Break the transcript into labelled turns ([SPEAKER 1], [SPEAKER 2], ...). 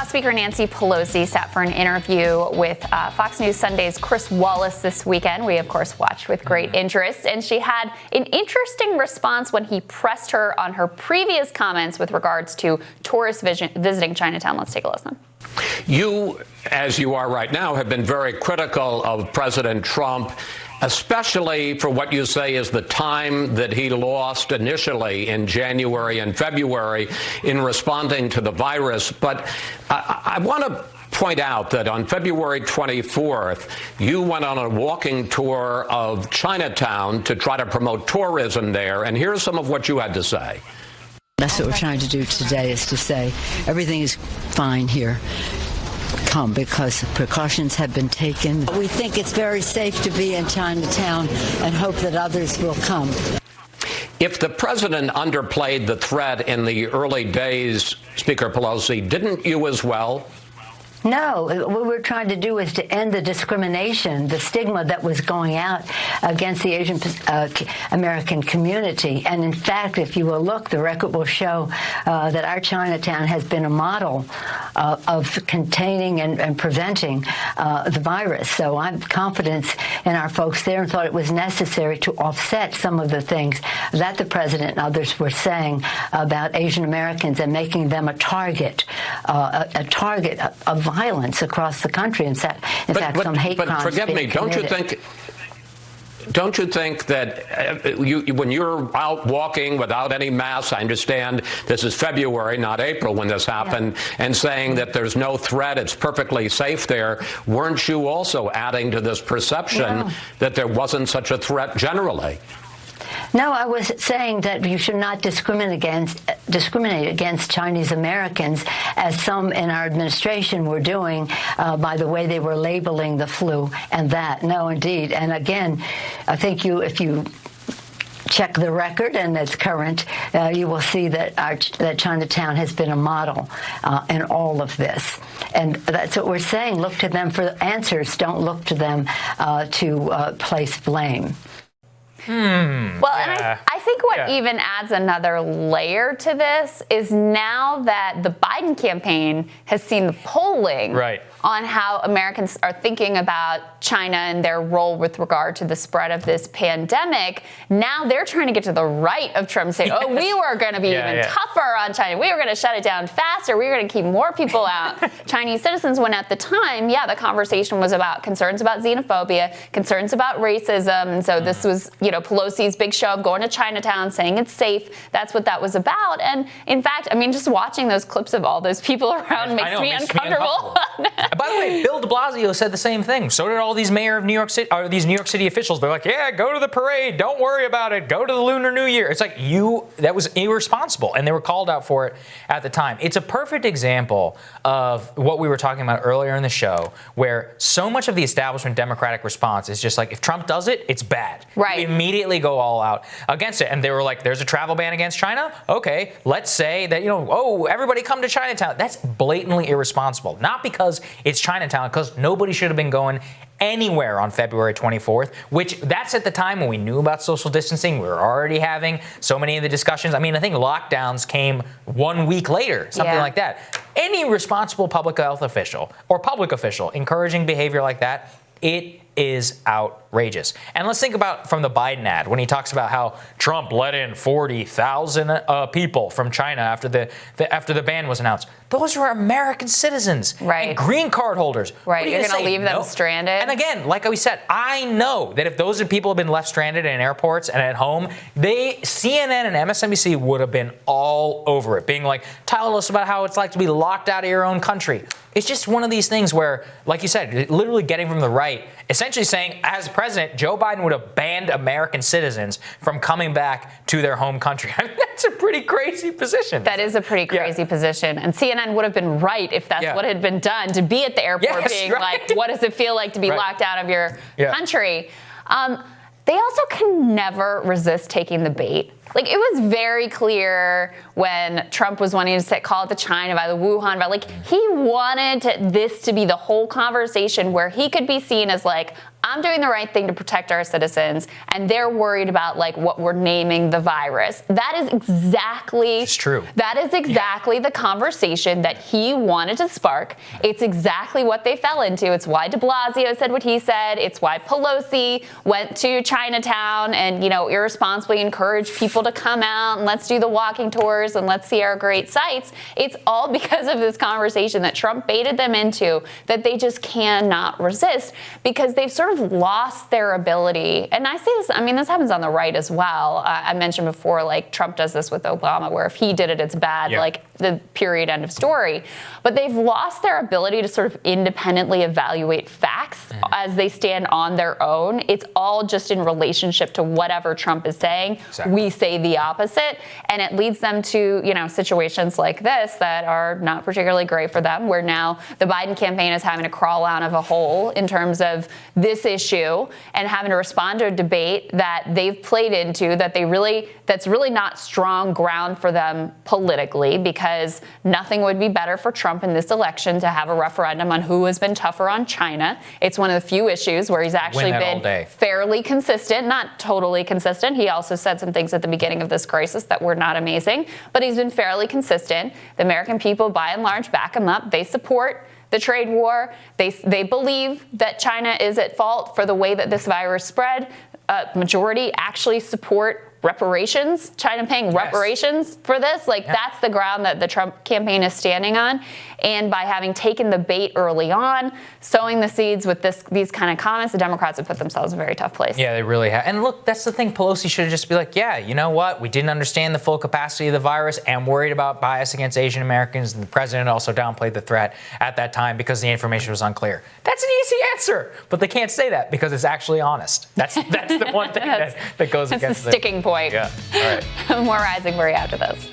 [SPEAKER 1] House Speaker Nancy Pelosi sat for an interview with Fox News Sunday's Chris Wallace this weekend. We, of course, watched with great interest. And she had an interesting response when he pressed her on her previous comments with regards to tourists visiting Chinatown. Let's take a listen.
[SPEAKER 2] You, as you are right now, have been very critical of President Trump, especially for what you say is the time that he lost initially in January and February in responding to the virus. But I want to point out that on February 24th, you went on a walking tour of Chinatown to try to promote tourism there. And here's some of what you had to say.
[SPEAKER 3] That's what we're trying to do today, is to say everything is fine here. Come, because precautions have been taken. We think it's very safe to be in Chinatown and hope that others will come.
[SPEAKER 2] If the president underplayed the threat in the early days, Speaker Pelosi, didn't you as well?
[SPEAKER 3] No, what we're trying to do is to end the discrimination, the stigma that was going out against the Asian American community. And in fact, if you will look, the record will show that our Chinatown has been a model of containing and preventing the virus. So I'm confident in our folks there and thought it was necessary to offset some of the things that the president and others were saying about Asian Americans and making them a target of violence across the country. In fact, some hate crimes.
[SPEAKER 2] But forgive me, don't you think that when you're out walking without any masks, I understand this is February, not April when this happened, and saying that there's no threat, it's perfectly safe there, weren't you also adding to this perception that there wasn't such a threat generally?
[SPEAKER 3] No, I was saying that you should not discriminate against Chinese Americans, as some in our administration were doing by the way they were labeling the flu and that. No, indeed. And again, I think if you check the record, and it's current, you will see that that Chinatown has been a model in all of this. And that's what we're saying. Look to them for answers. Don't look to them to place blame.
[SPEAKER 1] Well, and I think what even adds another layer to this is now that the Biden campaign has seen the polling on how Americans are thinking about China and their role with regard to the spread of this pandemic, now they're trying to get to the right of Trump saying, oh, we were going to be even tougher on China. We were going to shut it down faster. We were going to keep more people out, Chinese citizens, when at the time, the conversation was about concerns about xenophobia, concerns about racism. And so this was, Pelosi's big show of going to Chinatown, saying it's safe. That's what that was about. And in fact, I mean, just watching those clips of all those people around makes me uncomfortable.
[SPEAKER 4] By the way, Bill de Blasio said the same thing. So did all these mayor of New York City, or these New York City officials. They're like, go to the parade. Don't worry about it. Go to the Lunar New Year. It's like that was irresponsible. And they were called out for it at the time. It's a perfect example of what we were talking about earlier in the show, where so much of the establishment Democratic response is just like, if Trump does it, it's bad.
[SPEAKER 1] Right.
[SPEAKER 4] We immediately go all out against it. And they were like, there's a travel ban against China? Okay, let's say that, everybody come to Chinatown. That's blatantly irresponsible. Not because it's Chinatown, because nobody should have been going anywhere on February 24th, which that's at the time when we knew about social distancing. We were already having so many of the discussions. I mean, I think lockdowns came 1 week later, something like that. Any responsible public health official or public official encouraging behavior like that, it is outrageous. And let's think about from the Biden ad when he talks about how Trump let in 40,000 people from China after the ban was announced. Those were American citizens and green card holders.
[SPEAKER 1] Right, you're going to leave them stranded.
[SPEAKER 4] And again, like we said, I know that if those people had been left stranded in airports and at home, CNN and MSNBC would have been all over it, being like, tell us about how it's like to be locked out of your own country. It's just one of these things where, like you said, literally getting from the right, essentially saying, as president, Joe Biden would have banned American citizens from coming back to their home country. I mean, that's a pretty crazy position.
[SPEAKER 1] That is a pretty crazy position. And CNN would have been right if that's what had been done, to be at the airport being like, what does it feel like to be locked out of your country? They also can never resist taking the bait. Like, it was very clear when Trump was wanting to call it the China virus, the Wuhan virus. Like, he wanted this to be the whole conversation where he could be seen as like, I'm doing the right thing to protect our citizens, and they're worried about like what we're naming the virus. That is exactly
[SPEAKER 4] it's true.
[SPEAKER 1] That is exactly the conversation that he wanted to spark. It's exactly what they fell into. It's why de Blasio said what he said. It's why Pelosi went to Chinatown and, irresponsibly encouraged people to come out and let's do the walking tours and let's see our great sights. It's all because of this conversation that Trump baited them into that they just cannot resist because they've sort of lost their ability. And I see this, this happens on the right as well. I mentioned before, like Trump does this with Obama, where if he did it, it's bad, like the period, end of story. But they've lost their ability to sort of independently evaluate facts as they stand on their own. It's all just in relationship to whatever Trump is saying. Exactly. We say the opposite. And it leads them to, situations like this that are not particularly great for them, where now the Biden campaign is having to crawl out of a hole in terms of this issue and having to respond to a debate that they've played into that's really not strong ground for them politically, because nothing would be better for Trump in this election to have a referendum on who has been tougher on China. It's one of the few issues where he's actually been fairly consistent, not totally consistent. He also said some things at the beginning of this crisis that were not amazing, but he's been fairly consistent. The American people, by and large, back him up. They support the trade war. They believe that China is at fault for the way that this virus spread. Majority actually support reparations, China paying reparations for this. That's the ground that the Trump campaign is standing on. And by having taken the bait early on, sowing the seeds with these kind of comments, the Democrats have put themselves in a very tough place.
[SPEAKER 4] Yeah, they really have. And look, that's the thing. Pelosi should have just be like, yeah, you know what? We didn't understand the full capacity of the virus and worried about bias against Asian Americans. And the president also downplayed the threat at that time because the information was unclear. That's an easy answer. But they can't say that because it's actually honest. That's the one thing that goes against
[SPEAKER 1] the sticking point.
[SPEAKER 4] Yeah. All right.
[SPEAKER 1] More Rising Worry after this.